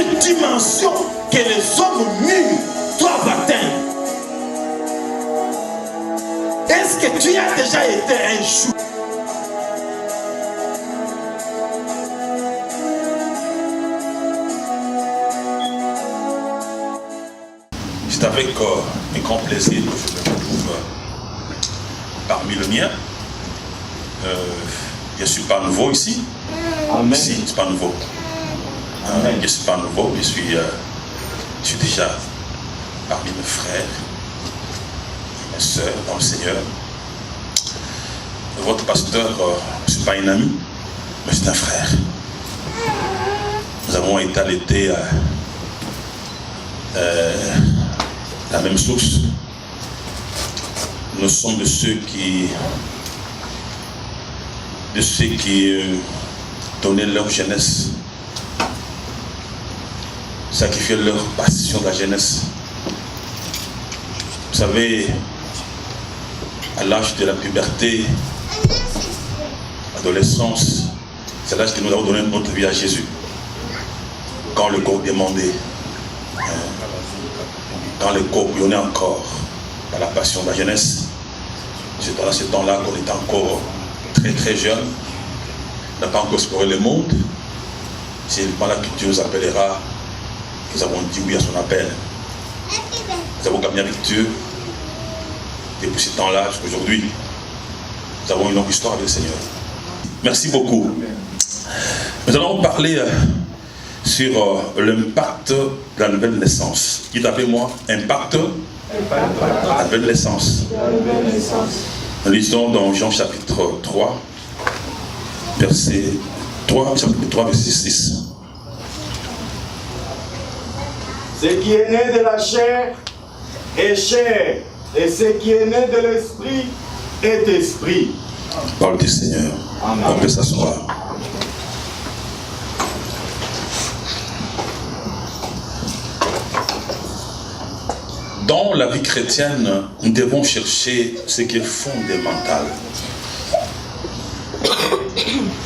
une dimension que les hommes mûrs doivent atteindre. Est-ce que tu as déjà été un jour? C'est avec un grand plaisir que je me retrouve parmi le mien. Je ne suis pas nouveau ici. Amen. Si, je ne suis pas nouveau. Je ne suis pas nouveau, je suis déjà parmi mes frères, mes sœurs dans le Seigneur. Votre pasteur, je ne suis pas un ami, mais c'est un frère. Nous avons été allaités la même source. Nous sommes de ceux qui donnaient leur jeunesse, sacrifiaient leur passion de la jeunesse. Vous savez, à l'âge de la puberté, l'adolescence, c'est l'âge que nous avons donné notre vie à Jésus. Quand le corps demandait, quand le corps bouillonnait encore par la passion de la jeunesse, c'est dans ce temps-là qu'on était encore très très jeune, on n'a pas encore exploré le monde. C'est pendant que Dieu nous appellera, nous avons dit oui à son appel. Nous avons caminé avec Dieu depuis ce temps-là jusqu'à aujourd'hui. Nous avons une longue histoire avec le Seigneur. Merci beaucoup. Nous allons parler sur l'impact de la nouvelle naissance. Dites avec moi, impact de la nouvelle naissance. Nous lisons dans Jean chapitre 3, verset 3, chapitre 3, verset 6. Ce qui est né de la chair est chair, et ce qui est né de l'esprit est esprit. Parole du Seigneur. Amen. On peut s'asseoir. Dans la vie chrétienne, nous devons chercher ce qui est fondamental.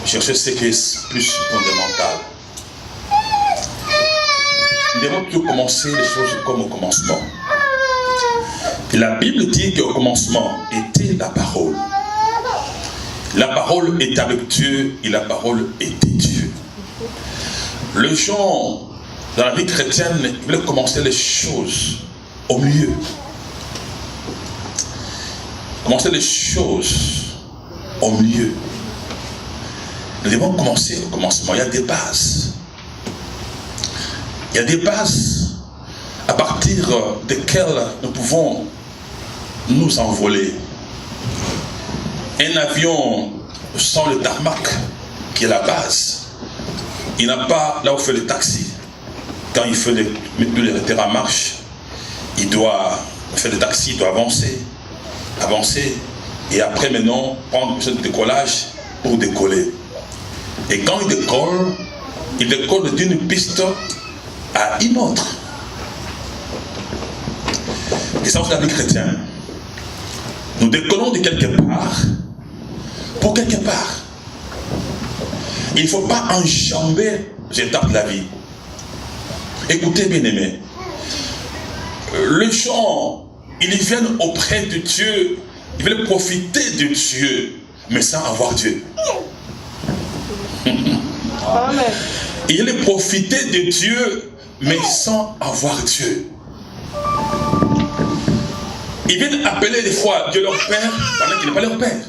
Chercher ce qui est plus fondamental. Nous devons toujours commencer les choses comme au commencement. Et la Bible dit qu'au commencement était la parole. La parole était avec Dieu et la parole était Dieu. Les gens, dans la vie chrétienne, ils veulent commencer les choses au milieu. Commencer les choses au milieu. Nous devons commencer au commencement. Il y a des bases. Il y a des bases à partir desquelles nous pouvons nous envoler. Un avion sans le tarmac, qui est la base, il n'a pas là où fait le taxi. Quand il fait mettre les terrains en marche, il doit faire le taxi, il doit avancer, et après maintenant prendre ce décollage pour décoller. Et quand il décolle d'une piste à une autre. Et ça, c'est la vie chrétienne. Nous décollons de quelque part pour quelque part. Il ne faut pas enjamber les étapes de la vie. Écoutez, bien-aimés. Les gens, ils viennent auprès de Dieu, ils veulent profiter de Dieu, mais sans avoir Dieu. Amen. Ils veulent profiter de Dieu, mais sans avoir Dieu. Ils viennent appeler des fois Dieu leur Père, pendant qu'il n'est pas leur Père.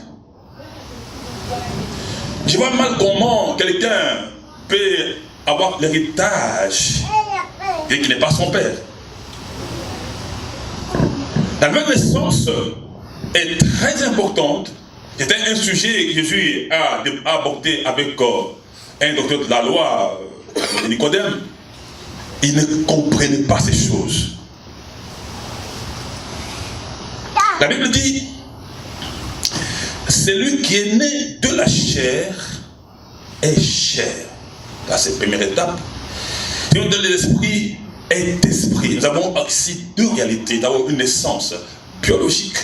Je vois mal comment quelqu'un peut avoir l'héritage et qu'il n'est pas son Père. La nouvelle naissance est très importante. C'était un sujet que Jésus a abordé avec un docteur de la loi, Nicodème. Il ne comprenait pas ces choses. La Bible dit, celui qui est né de la chair est chair. Là, c'est la première étape. Celui de l'esprit est esprit. Nous avons ici deux réalités. Nous avons une naissance biologique,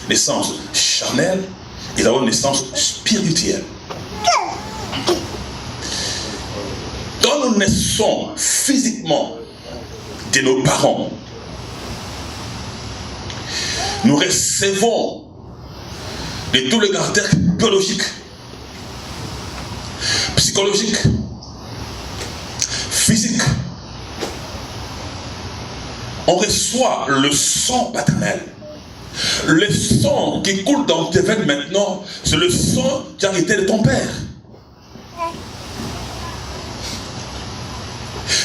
naissance charnelle, et nous avons une naissance spirituelle. Quand nous nous naissons physiquement de nos parents, nous recevons de tous les caractères biologiques, psychologiques, physiques. On reçoit le sang paternel. Le sang qui coule dans tes veines maintenant, c'est le sang qui a été de ton père.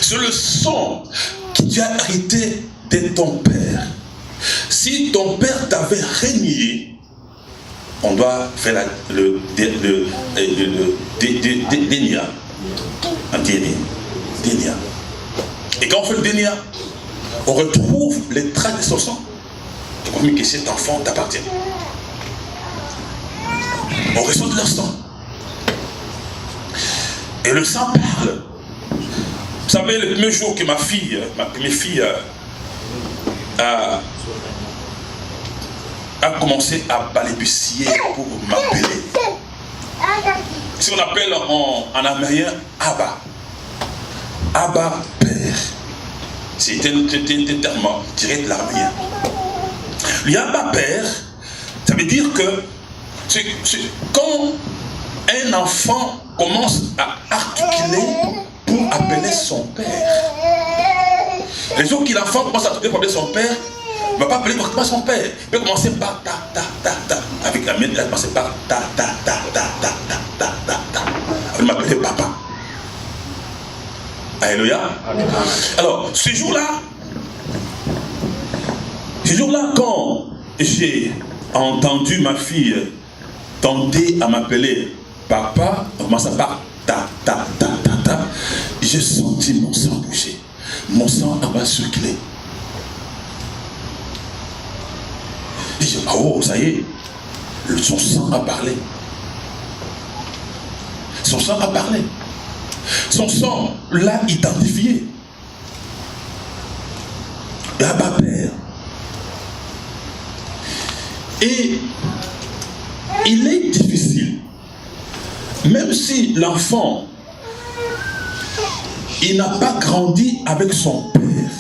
C'est le sang qui tu as hérité de ton père. Si ton père t'avait régné, on doit faire le dénia. Un dénia. Et quand on fait le dénia, on retrouve les traces de son sang. Comme que cet enfant t'appartient. On reçoit de leur sang. Et le sang parle. Vous savez, le premier jour que mes filles a commencé à balbutier pour m'appeler. Ce qu'on appelle en amérien Abba. Abba Père. C'est un terme tiré de l'arménien. L'Abba Père, ça veut dire que quand un enfant commence à articuler pour appeler son père. Les jours que l'enfant commence à articuler pour appeler son père, il ne va pas appeler correctement son père. Il peut commencer par ta ta ta ta. Avec la mienne, il va commencer par ta ta ta ta ta ta ta ta ta. Il va m'appeler papa. Alléluia. Alors, ce jour-là, quand j'ai entendu ma fille tenter à m'appeler papa, on commence par ta ta ta ta ta, j'ai senti mon sang bouger. Mon sang va circuler. Et je dis, oh, ça y est, son sang a parlé. Son sang a parlé. Son sang l'a identifié. Abba Père. Et il est difficile, même si l'enfant, il n'a pas grandi avec son père,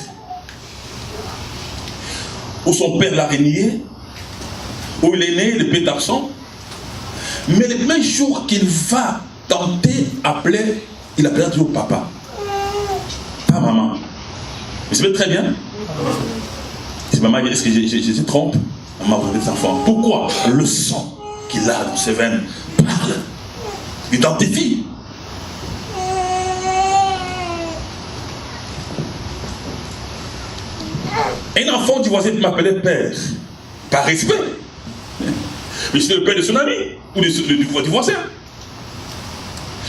ou son père l'a renié, ou il est né, le père est absent, mais le même jour qu'il va tenter d'appeler, il appellera toujours papa, pas maman. Vous savez très bien. Si maman, est-ce que je se trompe? Maman, vous êtes enfant. Pourquoi? Le sang qu'il a dans ses veines parle, identifie. Un enfant du voisin peut m'appeler père, par respect. Mais c'est le père de son ami, ou du voisin.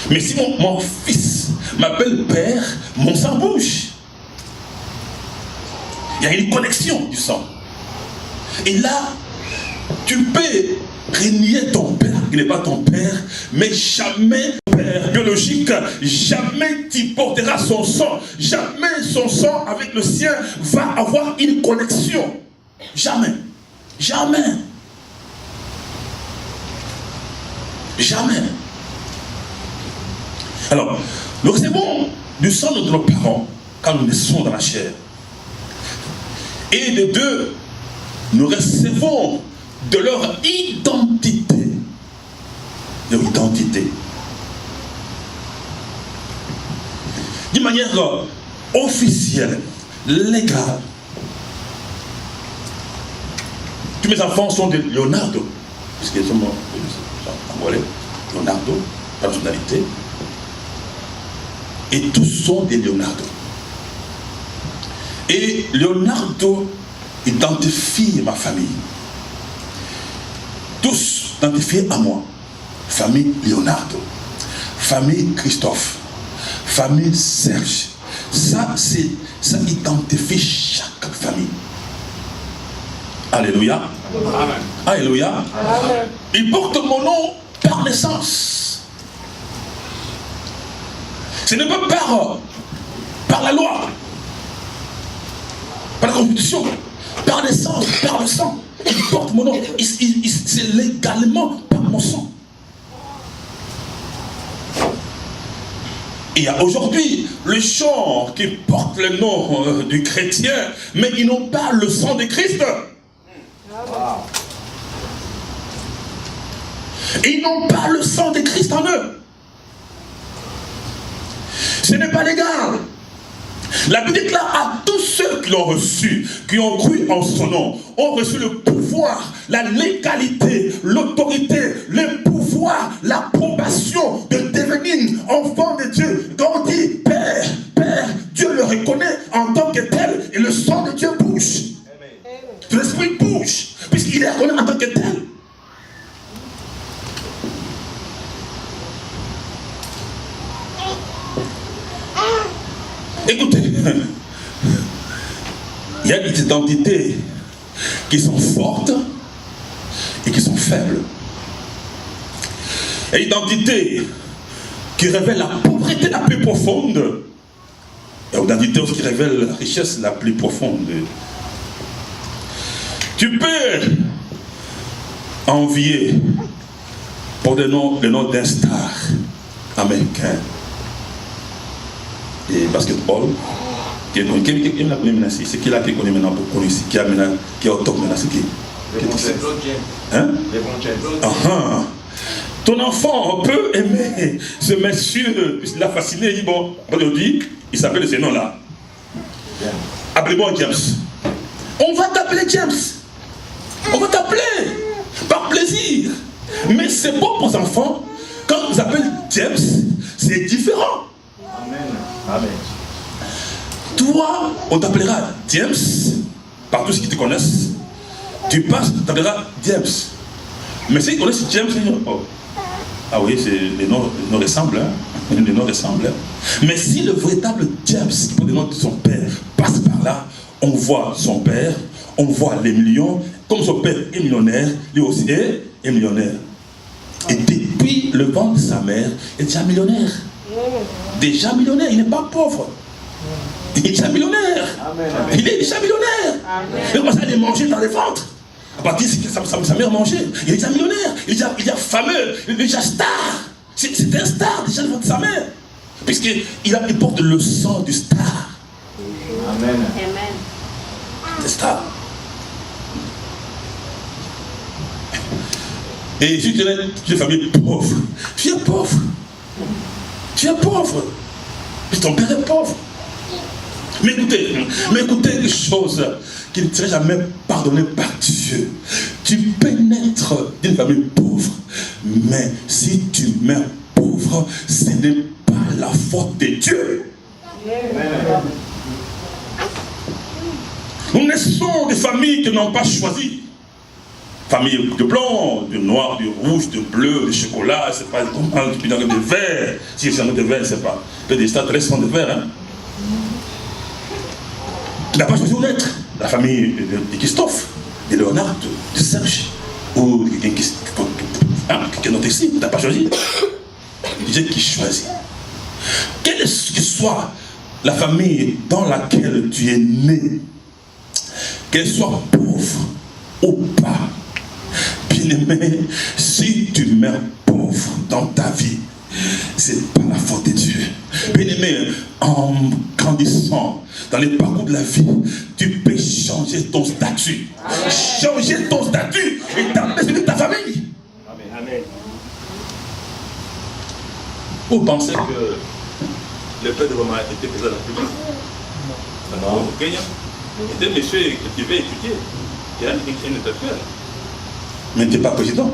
Mais si mon fils m'appelle père, mon sang bouge. Il y a une connexion du sang. Et là, tu peux régner ton père, qui n'est pas ton père, mais jamais père biologique, jamais tu porteras son sang. Jamais son sang avec le sien va avoir une connexion. Jamais. Jamais. Jamais. Alors, nous recevons du sang de nos parents quand nous naissons dans la chair. Et de deux, nous recevons de leur identité. Leur identité. D'une manière officielle, légale. Tous mes enfants sont de Leonardo. Puisqu'ils sont congolais. Leonardo, personnalité. Et tous sont des Leonardo. Et Leonardo identifie ma famille. Tous identifiés à moi. Famille Leonardo. Famille Christophe. Famille Serge. Ça identifie chaque famille. Alléluia. Amen. Alléluia. Amen. Il porte mon nom par naissance. Ce n'est pas par la loi, par la constitution, par naissance, par le sang. Il porte mon nom. C'est légalement par mon sang. Il y a aujourd'hui le chant qui porte le nom du chrétien, mais ils n'ont pas le sang de Christ. Ils n'ont pas le sang de Christ en eux. Ce n'est pas légal. La Bible déclare à tous ceux qui l'ont reçu, qui ont cru en son nom, ont reçu le pouvoir, la légalité, l'autorité, le pouvoir, l'approbation de devenir enfant de Dieu. Quand on dit Père, Père, Dieu le reconnaît en tant que tel et le sang de Dieu bouge. L'esprit bouge, puisqu'il est reconnu en tant que tel. Écoutez, il y a des identités qui sont fortes et qui sont faibles. Et l'identité qui révèle la pauvreté la plus profonde, et l'identité qui révèle la richesse la plus profonde. Tu peux envier pour le nom d'un star américain et basketball, qui l'a connu maintenant, c'est qui l'a connu maintenant pour connu ici, qui est au top maintenant, c'est qui? Hein? Ton enfant peut aimer ce monsieur, puisqu'il l'a fasciné, il dit bon, aujourd'hui, il s'appelle ce nom-là. Appelez-moi James. On va t'appeler James. On va t'appeler par plaisir. Mais c'est bon pour les enfants, quand on vous appelle James, c'est différent. Amen. Toi, on t'appellera James, par tous ceux qui te connaissent. Tu passes, on t'appellera James. Mais ceux qui connaissent James, oh. Ah oui, les noms ressemblent. Hein? Les noms ressemblent. Mais si le véritable James, qui porte le nom de son père, passe par là, on voit son père, on voit les millions. Comme son père est millionnaire, lui aussi est millionnaire. Et depuis le ventre de sa mère, il est déjà millionnaire. Déjà millionnaire, il n'est pas pauvre. Il est déjà millionnaire. Amen. Il est déjà millionnaire. Amen. Il commence à aller manger dans les ventres. À partir de sa mère mangeait. Il est déjà millionnaire. Il est déjà fameux. Il est déjà star. C'est un star déjà devant sa mère. Puisqu'il porte le sang du star. Amen. Le star. Et si tu es une famille pauvre, tu es pauvre. Tu es pauvre. Puis ton père est pauvre. Mais écoutez quelque chose qui ne serait jamais pardonné par Dieu. Tu peux naître d'une famille pauvre, mais si tu meurs pauvre, ce n'est pas la faute de Dieu. Nous naissons des familles qui n'ont pas choisi. Famille de blanc, de noir, de rouge, de bleu, de chocolat, c'est pas comment, de vert. Si c'est un de vert, c'est pas. Le destin reste de vert. Hein. Tu n'as pas choisi où naître. La famille de Christophe, de Léonard, de Serge, ou de quelqu'un qui est notre ici. Tu n'as pas choisi. Dieu qui choisit. Quelle que soit la famille dans laquelle tu es né, qu'elle soit pauvre ou pas, bien-aimé, si tu meurs pauvre dans ta vie, c'est pas la faute de Dieu. Bien-aimé, en grandissant dans les parcours de la vie, tu peux changer ton statut. Changer ton statut et t'appeler celui de ta famille. Amen. Vous pensez que le père de Roma était président de la République? Non. Au Kenya. Il était monsieur qui veut étudier. Il y a une intellectuelle. Mais tu n'es pas président.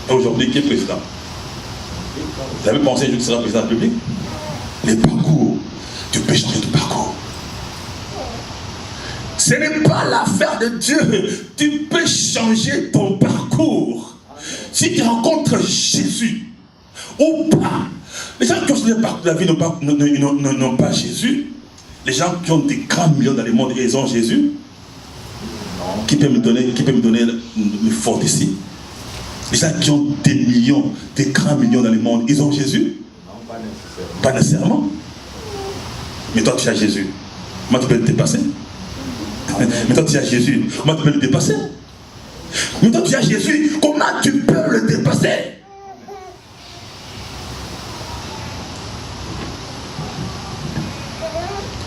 Et aujourd'hui, qui est président? Vous avez pensé que tu seras président de la République? Les parcours, tu peux changer de parcours. Ce n'est pas l'affaire de Dieu. Tu peux changer ton parcours. Si tu rencontres Jésus ou pas. Les gens qui ont choisi le parcours de la vie n'ont pas Jésus. Les gens qui ont des grands millions dans le monde et ils ont Jésus. Qui peut me donner le fort ici? Les gens qui ont des millions, des grands millions dans le monde, ils ont Jésus? Non, pas nécessairement. Mais toi tu as Jésus. Moi tu peux le dépasser. Mais toi tu as Jésus. Moi tu peux le dépasser. Mais toi tu as Jésus. Comment tu peux le dépasser?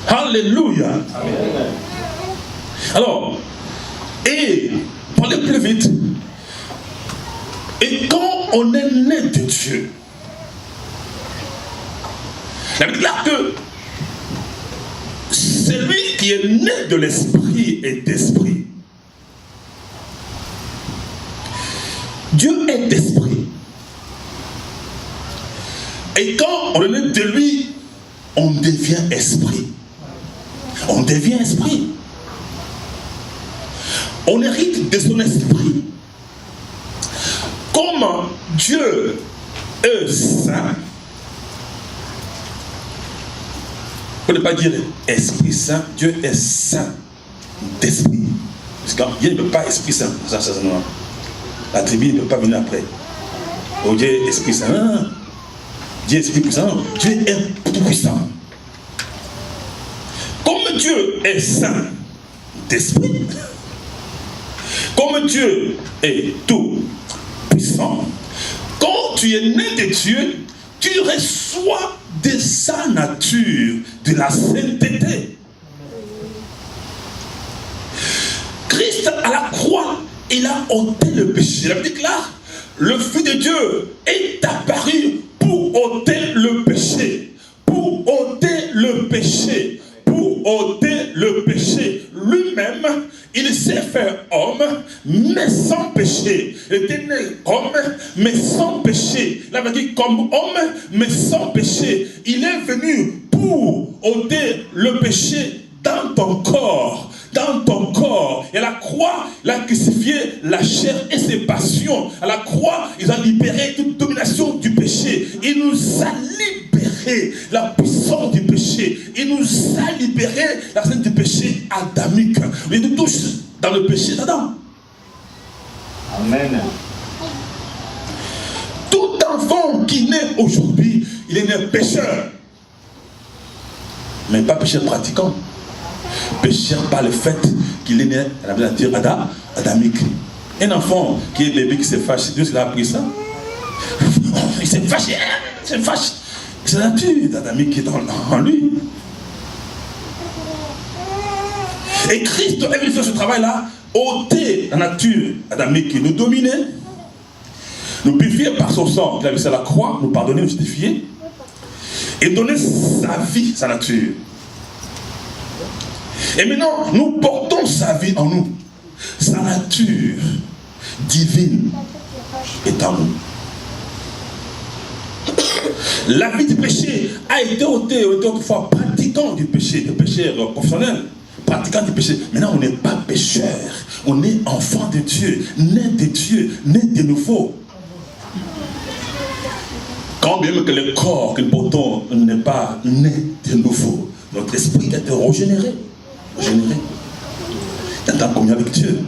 Alléluia. Amen. Alors, et pour aller plus vite, et quand on est né de Dieu, ça veut dire que celui qui est né de l'esprit est d'esprit. Dieu est esprit. Et quand on est né de lui, on devient esprit. On devient esprit. On hérite de son esprit. Comme Dieu est saint, on ne peut pas dire Esprit Saint, Dieu est saint d'esprit. Parce que Dieu ne peut pas Esprit Saint. Non. La tribu ne peut pas venir après. Oh, Dieu est Esprit Saint. Non. Dieu est Esprit Saint. Dieu est tout puissant. Comme Dieu est saint d'esprit, comme Dieu est tout puissant, quand tu es né de Dieu, tu reçois de sa nature, de la sainteté. Christ à la croix, il a ôté le péché. Il a dit que là, le Fils de Dieu est apparu pour ôter le péché. Pour ôter le péché. Pour ôter le péché. Lui-même, il s'est fait homme, mais sans péché. Il était né homme, mais sans péché. Il avait dit comme homme, mais sans péché. Il est venu pour ôter le péché dans ton corps. Dans ton corps. Et à la croix, il a crucifié la chair et ses passions. À la croix, il a libéré toute domination du péché. Il nous a libéré la puissance du péché. Il nous a libéré la scène du péché adamique. Il nous touche dans le péché d'Adam. Amen. Tout enfant qui naît aujourd'hui, il est né pécheur. Mais pas pécheur pratiquant. Pécheur par le fait qu'il est né à la nature adamique. Un enfant qui est bébé qui se fâche, Dieu l'a appris ça. Il s'est fâché, c'est la nature adamique qui est en lui. Et Christ est venu faire ce travail-là, ôter la nature adamique qui nous dominait, nous purifier par son sang, il a laissé à la croix, nous pardonner, nous justifier, et donner sa vie, sa nature. Et maintenant, nous portons sa vie en nous. Sa nature divine est en nous. La vie du péché a été ôtée autrefois pratiquant du péché, des péchés professionnels, pratiquant du péché. Maintenant, on n'est pas pécheur. On est enfant de Dieu, né de nouveau. Quand bien même que le corps que nous portons n'est pas né de nouveau, notre esprit a été régénéré. Il est en communion avec Dieu.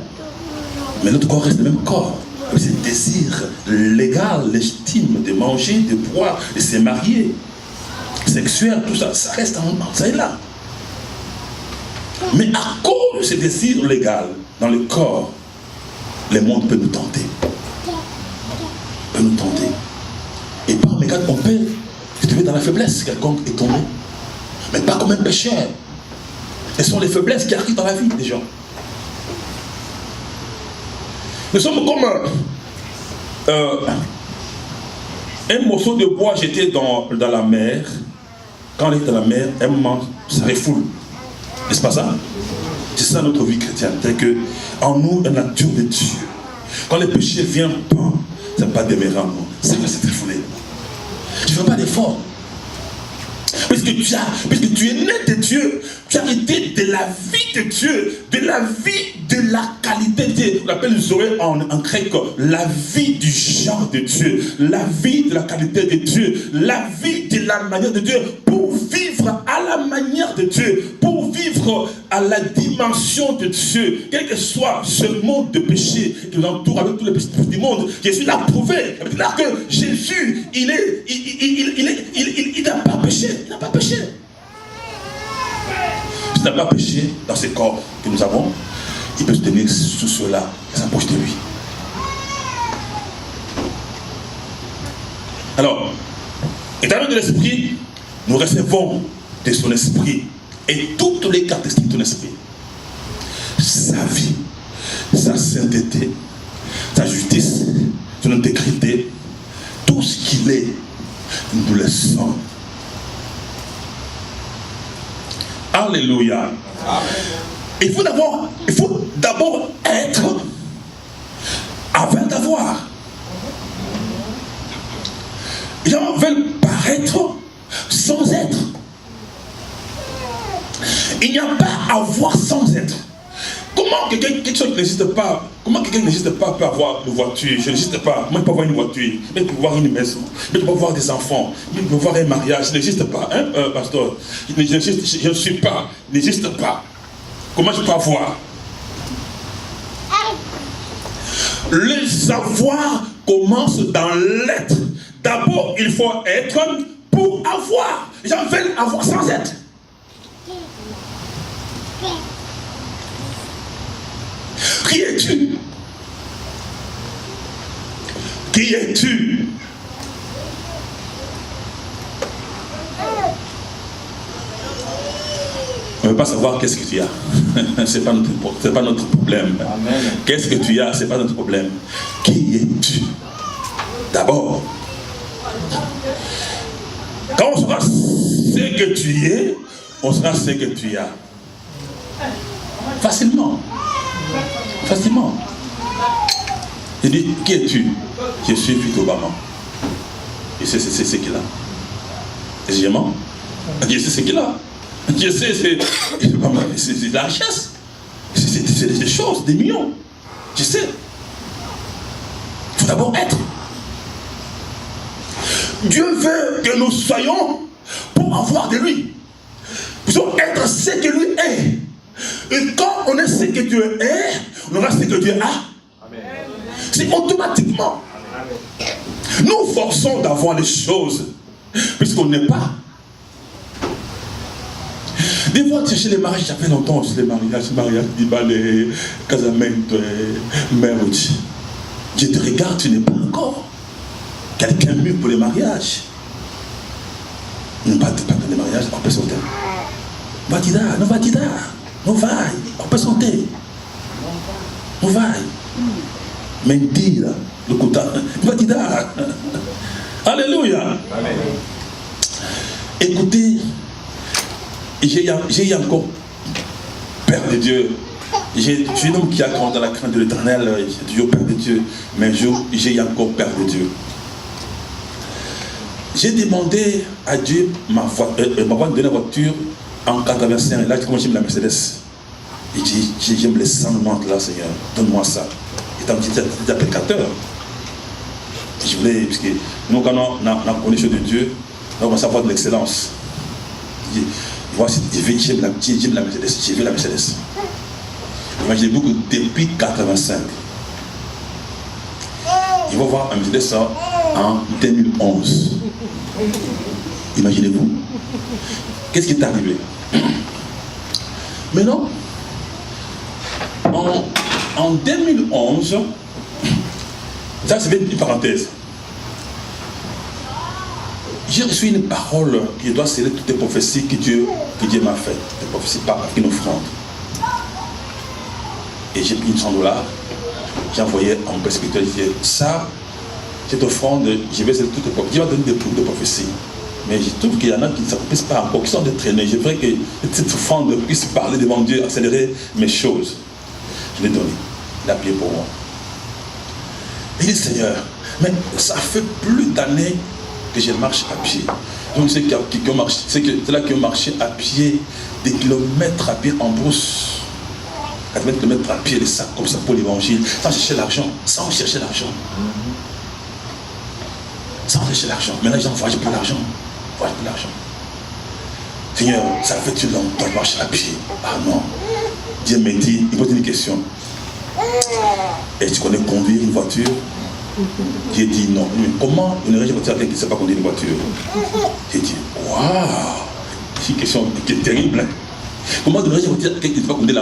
Mais notre corps reste le même corps. Avec ses désirs légaux, légitimes de manger, de boire, de se marier, sexuel, tout ça, ça reste ça est là. Mais à cause de ces désirs légaux dans le corps, le monde peut nous tenter. Et par mes cas, on peut se trouver dans la faiblesse. Quelqu'un est tombé. Mais pas comme un pécheur. Ce sont les faiblesses qui arrivent dans la vie des gens. Nous sommes comme un morceau de bois jeté dans la mer. Quand on est dans la mer, un moment, ça refoule. N'est-ce pas ça? C'est ça notre vie chrétienne. C'est qu'en nous, la nature de Dieu. Quand le péché vient, ça ne va pas demeurer en nous. Ça va se refouler. Tu ne fais pas d'effort. Puisque tu es né de Dieu, tu as été de la vie de Dieu, de la vie de la qualité de Dieu. On appelle Zoé en grec la vie du genre de Dieu, la vie de la qualité de Dieu, la vie de la manière de Dieu, pour vivre à la manière de Dieu, pour vivre à la dimension de Dieu, quel que soit ce monde de péché qui nous entoure avec tous les péchés du monde. Jésus l'a prouvé. Là que Jésus, il n'a pas péché. Il n'a pas péché. S'il n'a pas péché dans ce corps que nous avons, il peut se tenir sous cela et s'approcher de lui. Alors, étant donné de l'esprit, nous recevons de son esprit et toutes les caractéristiques de ton esprit. Sa vie, sa sainteté, sa justice, son intégrité, tout ce qu'il est, nous le sommes. Alléluia. Il faut d'abord être avant d'avoir. Les gens veulent paraître sans être. Il n'y a pas avoir sans être. Comment quelque chose n'existe pas? Comment quelqu'un n'existe pas peut avoir une voiture? Je n'existe pas. Comment il peut avoir une voiture? Il peut avoir une maison. Il peut avoir des enfants. Il peut avoir un mariage. Ça n'existe pas. Hein, pasteur? Je ne suis pas. Il n'existe pas. Comment je peux avoir? Le savoir commence dans l'être. D'abord, il faut être pour avoir. Les gens veulent avoir sans être. Qui es-tu? Qui es-tu? On ne veut pas savoir qu'est-ce que tu as. Ce n'est pas notre problème. Qu'est-ce que tu as? Ce n'est pas notre problème. Qui es-tu? D'abord. Quand on saura ce que tu es, on saura ce que tu as. Facilement. Facilement. Il dit, qui es-tu? Je suis Victor Obama. Je sais ce qu'il a. Deuxièmement, je sais ce qu'il a. Je sais, c'est la richesse. C'est des choses, des millions. Je sais. Il faut d'abord être. Dieu veut que nous soyons pour avoir de lui. Nous devons être ce que lui est. Et quand on est ce que Dieu est, on aura ce que Dieu a. C'est automatiquement. Nous forçons d'avoir les choses, puisqu'on n'est pas. Des fois, chercher les mariages, ça fait longtemps, les mariages, les casamento, marriage. Je te regarde, tu n'es pas encore quelqu'un mieux pour les mariages. Non pas dans les mariages, on peut sauter. Vatida, non vai, on peut sauter. Non vai. Mentira, le kota, vatida. Alléluia. Amen. Écoutez, j'ai encore peur de Dieu. Je suis un homme qui a grandi dans la crainte de l'Éternel. J'ai toujours peur de Dieu. Mais un jour, j'ai encore peur de Dieu. J'ai demandé à Dieu m'a donné la voiture en 85. Là, comment j'aime la Mercedes. Il dit, j'aime les 100 montres là, Seigneur. Donne-moi ça. Il était applicateur. Je voulais, parce que nous, quand on a connu les choses de Dieu, on commence à avoir de l'excellence. Voici, j'aime la Mercedes. J'ai vu la Mercedes. Imaginez beaucoup depuis 85. Il va voir un Mercedes en 2011. Imaginez-vous. Qu'est-ce qui est arrivé? Maintenant, en 2011, ça c'est une parenthèse. J'ai reçu une parole qui doit sceller toutes les prophéties que Dieu m'a faites. Des prophéties par une offrande. Et j'ai pris $100. J'ai envoyé en presbytère. J'ai dit, ça, cette offrande, je vais sceller toutes les prophéties. Dieu va donner des prophéties. Mais je trouve qu'il y en a qui ne s'accomplissent pas encore, qui sont entraînés. Je voudrais que cette offrande puisse parler devant Dieu, accélérer mes choses. Je l'ai donné. Il a prié pour moi. Il dit, Seigneur, mais ça fait plus d'années que je marche à pied. Donc c'est là qui ont marché à pied, des kilomètres à pied en brousse. 80 km à pied, les sacs comme ça pour l'évangile, sans chercher l'argent, sans chercher l'argent. Sans chercher l'argent. Maintenant, les gens voyagent pour l'argent. Seigneur, ça fait tout longtemps que je marche à pied. Ah non. Dieu m'a dit, il pose une question. Est-ce que tu connais conduire une voiture? J'ai dit non. Mais comment donnerais-je une voiture à quelqu'un qui ne sait pas conduire une voiture? J'ai dit, waouh! C'est une question qui est terrible. Hein? Comment donnerais-je une voiture à quelqu'un qui ne sait pas conduire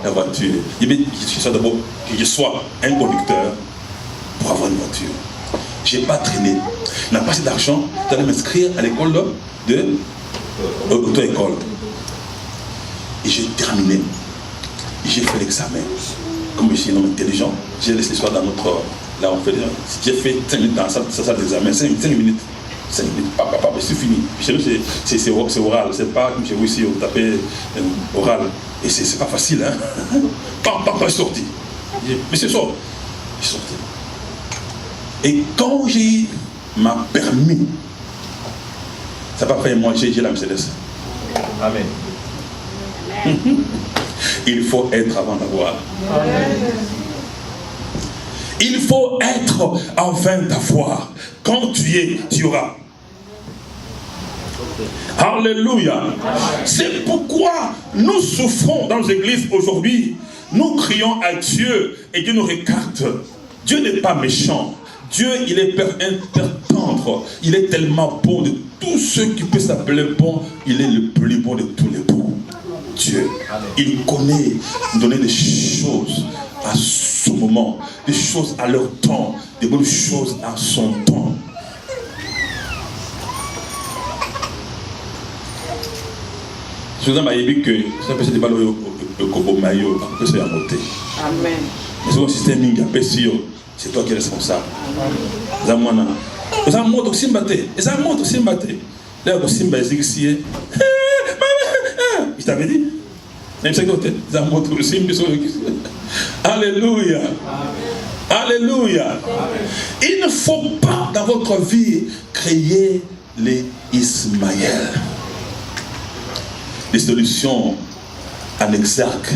la voiture? Il dit, d'abord que je sois un conducteur pour avoir une voiture. Je n'ai pas traîné. Je n'ai pas assez d'argent. Je allais m'inscrire à l'école de auto-école. Et j'ai terminé. J'ai fait l'examen. Comme je suis un homme intelligent, j'ai laissé l'histoire dans notre... Là, on fait... J'ai fait 5 minutes dans ça d'examen. 5 minutes. 5 minutes. Papa, c'est fini. Chez nous, c'est oral. C'est pas comme chez vous ici, on tapait oral. Et c'est pas facile, hein. Papa est sorti. Mais c'est ça. Il est sorti. Et quand j'ai ma permis, ça va faire moi, j'ai la Mercedes. Amen. Il faut être avant d'avoir. Il faut être avant d'avoir. Quand tu es, tu auras. Alléluia. C'est pourquoi nous souffrons dans nos églises aujourd'hui. Nous crions à Dieu et Dieu nous regarde. Dieu n'est pas méchant. Dieu, il est Père tendre. Il est tellement bon de tous ceux qui peuvent s'appeler bon. Il est le plus bon de tous les bons. Dieu, il connaît donner des choses à son moment, des choses à leur temps, des bonnes choses à son temps. Je vous ai dit que ça peut se déballer au Kobo Mayo, peut se monter. Amen. Mais c'est un système minga, c'est toi qui es responsable. Zamwana. Vous avez monté aussi batté. Vous avez monté aussi batté. Là, vous avez monté ici. Je t'avais dit. Même ça côté. Vous avez monté aussi batté. Alléluia. Alléluia. Il ne faut pas dans votre vie créer les Ismaël. Les solutions en exergue,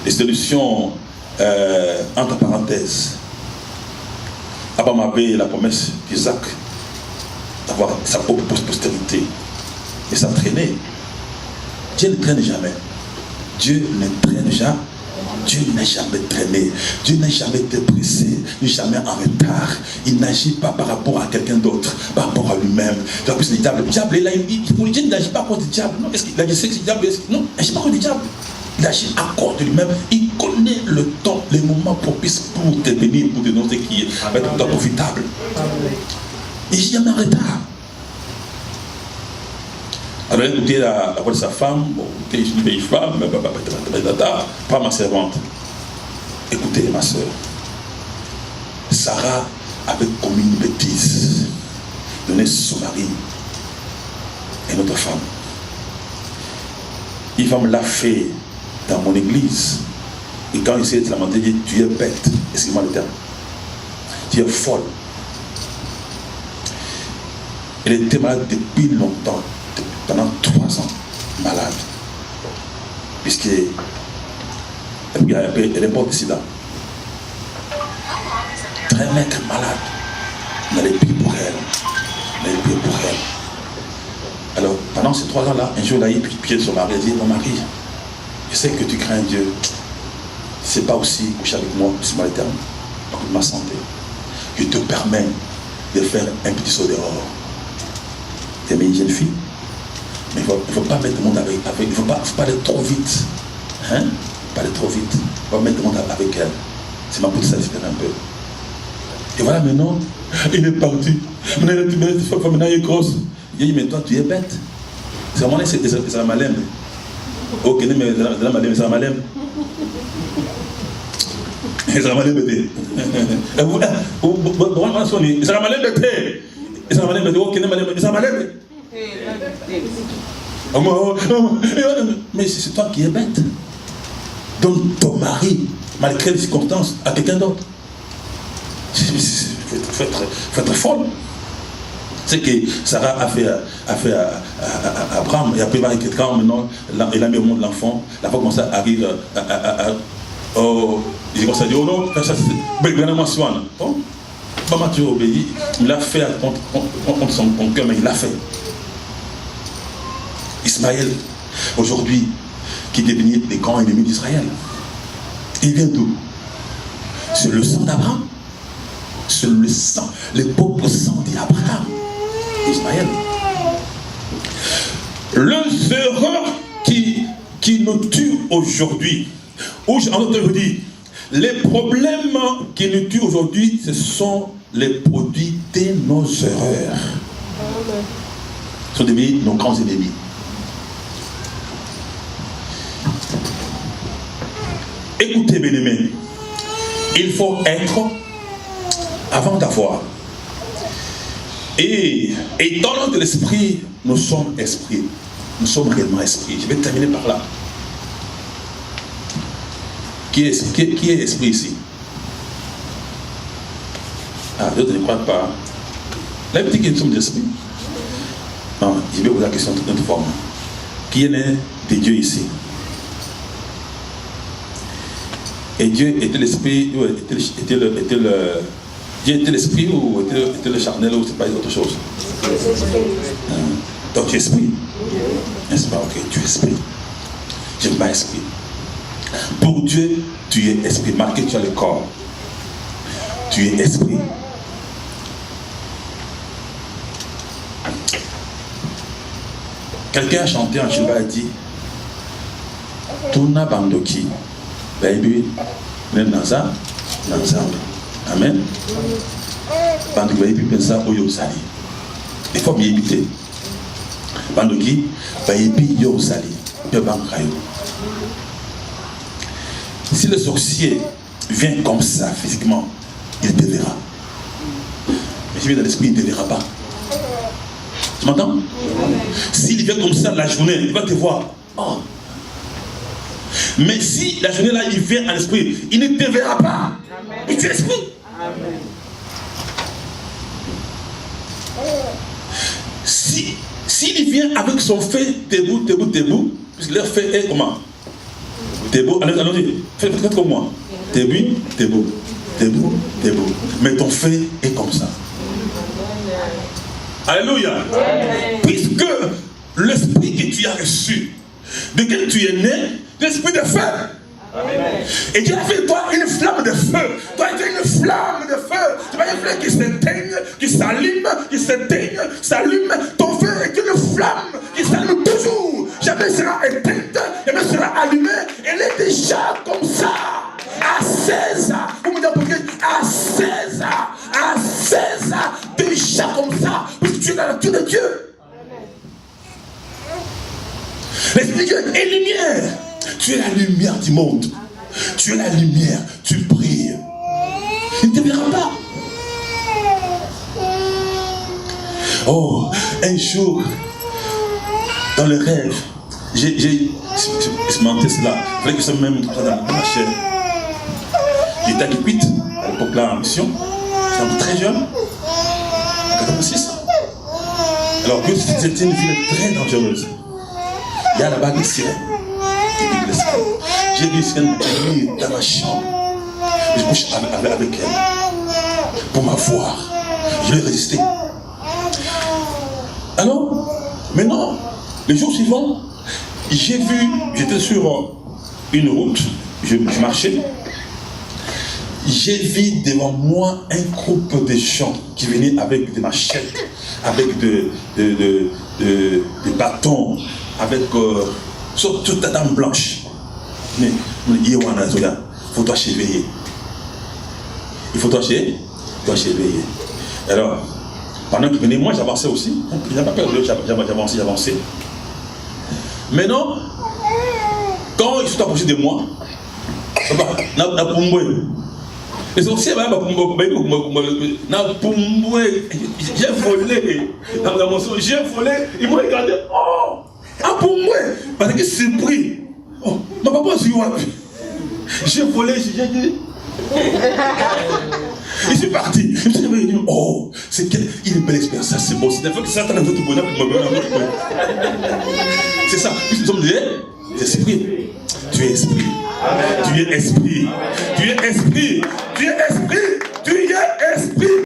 les solutions entre parenthèses. Abraham avait la promesse d'Isaac d'avoir sa propre postérité. Et ça traînait. Dieu ne traîne jamais. Dieu ne traîne jamais. Dieu n'a jamais traîné. Dieu n'a jamais été pressé, n'est jamais en retard. Il n'agit pas par rapport à quelqu'un d'autre, par rapport à lui-même. Le diable, Dieu n'agit pas contre le diable. Non, est-ce qu'il agit contre le diable? Non, il n'agit pas contre le diable. Il agit à cause de lui-même. Il connaît le temps, les moments propices pour te bénir, pour te donner ce qui va être profitable. Il n'est jamais en retard. Alors écoutez la voix de sa femme, bon, écoutez, je suis une vieille femme, pas ma servante. Écoutez ma soeur, Sarah avait commis une bêtise, donné son mari et notre femme. Il va me l'a fait dans mon église. Et quand il s'est lamenté, il dit, tu es bête, excuse-moi le terme. Tu es folle. Elle était malade depuis longtemps. Pendant 3 ans, malade. Puisqu'elle est morte de sida. Très maigre, malade. On n'allait plus pour elle. Alors, pendant ces 3 ans-là, un jour, il a eu pied de son mari. Il a dit, mon mari, je sais que tu crains Dieu. C'est pas aussi coucher avec moi, c'est mal éternel, pour ma santé. Je te permets de faire un petit saut dehors. Tu es une jeune fille. Mais il ne faut pas mettre le monde avec il ne faut pas aller trop vite. Hein? Pas aller trop vite. Il faut pas mettre le monde avec elle. C'est ma petite satisfaire un peu. Et voilà maintenant, il est parti. Maintenant il est grosse. Il dit, mais toi tu es bête. C'est vraiment c'est la malème. Ok, mais c'est la malème, c'est la malème. C'est la malème bête. C'est la malème bête. C'est la malème bête. Ok, c'est la malème bête. Mais c'est toi qui es bête. Donc ton mari, malgré les circonstances, a quelqu'un d'autre. Il faut être folle. C'est que Sarah a fait à Abraham, et après quand maintenant il a mis au monde l'enfant, l'enfant commence à arriver il commence à dire, oh non, ça c'est bien soin. Oh, maman tu obéis, il l'a fait contre son cœur, mais il l'a fait. Ismaël, aujourd'hui, qui est devenu les grands ennemis d'Israël. Il vient d'où? C'est le sang d'Abraham. C'est le sang, le propre sang d'Abraham. Ismaël. Les erreurs qui nous tuent aujourd'hui, ou en d'autres vous dire, les problèmes qui nous tuent aujourd'hui, ce sont les produits de nos erreurs. Ce sont devenus nos grands ennemis. Écoutez, bien-aimés, il faut être avant d'avoir. Et dans notre esprit, nous sommes esprits. Nous sommes réellement esprits. Je vais terminer par là. Qui est esprit ici? Ah, d'autres ne croient pas. Là, il dit que nous sommes esprits. Non, je vais vous poser la question de toute notre forme. Qui est né de Dieu ici? Et Dieu était l'esprit ou Dieu était l'esprit ou était le charnel ou c'est pas autre chose? Donc tu es esprit. N'est-ce pas? Ok, tu es esprit. Je n'aime pas esprit. Pour Dieu, tu es esprit. Malgré que tu as le corps. Tu es esprit. Quelqu'un a chanté en Chiba et dit Tuna Bandoki. Baby, Naza, Amen. Bandoki, baby, pensa au Yosali. Il faut bien éviter. Bandoki, baby, Yosali. Si le sorcier vient comme ça physiquement, il te verra. Mais si il vient dans l'esprit, il ne te verra pas. Tu m'entends? S'il vient comme ça la journée, il va te voir. Oh. Mais si la journée là, il vient à l'esprit, il ne te verra pas. Et tu es esprit. S'il vient avec son fait, debout, puisque leur fait est comment? Debout, allons-y, faites comme moi. Debout. Mais ton fait est comme ça. Alléluia. Puisque l'esprit que tu as reçu, de quel tu es né, l'esprit de feu. Amen. Et Dieu a fait de toi une flamme de feu. Toi, tu es une flamme de feu. Tu vas une flamme qui s'éteigne, qui s'allume, qui s'éteigne, s'allume. Ton feu est une flamme qui s'allume toujours. Jamais sera éteinte, jamais sera allumée. Elle est déjà comme ça. À 16 ans. Vous me dites pourquoi? À 16 ans. À 16 ans. Déjà comme ça. Parce que tu es dans la nature de Dieu. L'Esprit de Dieu est lumière. Tu es la lumière du monde. Tu es la lumière. Tu brilles. Il ne te verra pas. Oh, un jour, dans le rêve, j'ai menté cela. Il fallait que ce même dans ma chair. J'étais à Kikwit, à l'époque là en mission. J'étais très jeune, en 86. Alors que c'était une ville très dangereuse. Il y a là-bas des sirènes. J'ai vu une sirène dans ma chambre. Je couche avec elle pour m'avoir. Je l'ai résisté. Alors, maintenant, le jour suivant, j'ai vu, j'étais sur une route, je marchais. J'ai vu devant moi un groupe de gens qui venaient avec des machettes, avec des bâtons, avec toute ta dame blanche. Mais il faut toi cheviller. Il faut toi cheviller. Alors, pendant qu'ils venaient, moi j'avançais aussi. Il n'y a pas peur de j'avançais. Maintenant, quand ils sont approchés de moi, les sorciers, j'ai volé. Ils m'ont regardé. Oh, parce que c'est pris. Oh, ma papa, j'ai volé, j'ai dit. Je suis parti. Je me suis dit, oh, c'est une belle expérience. Ça, c'est bon. C'est des fois que Satan a fait tout bonheur pour me donner. C'est ça. Nous sommes des esprits. Tu es esprit. Tu es esprit. Tu es esprit. Tu es esprit.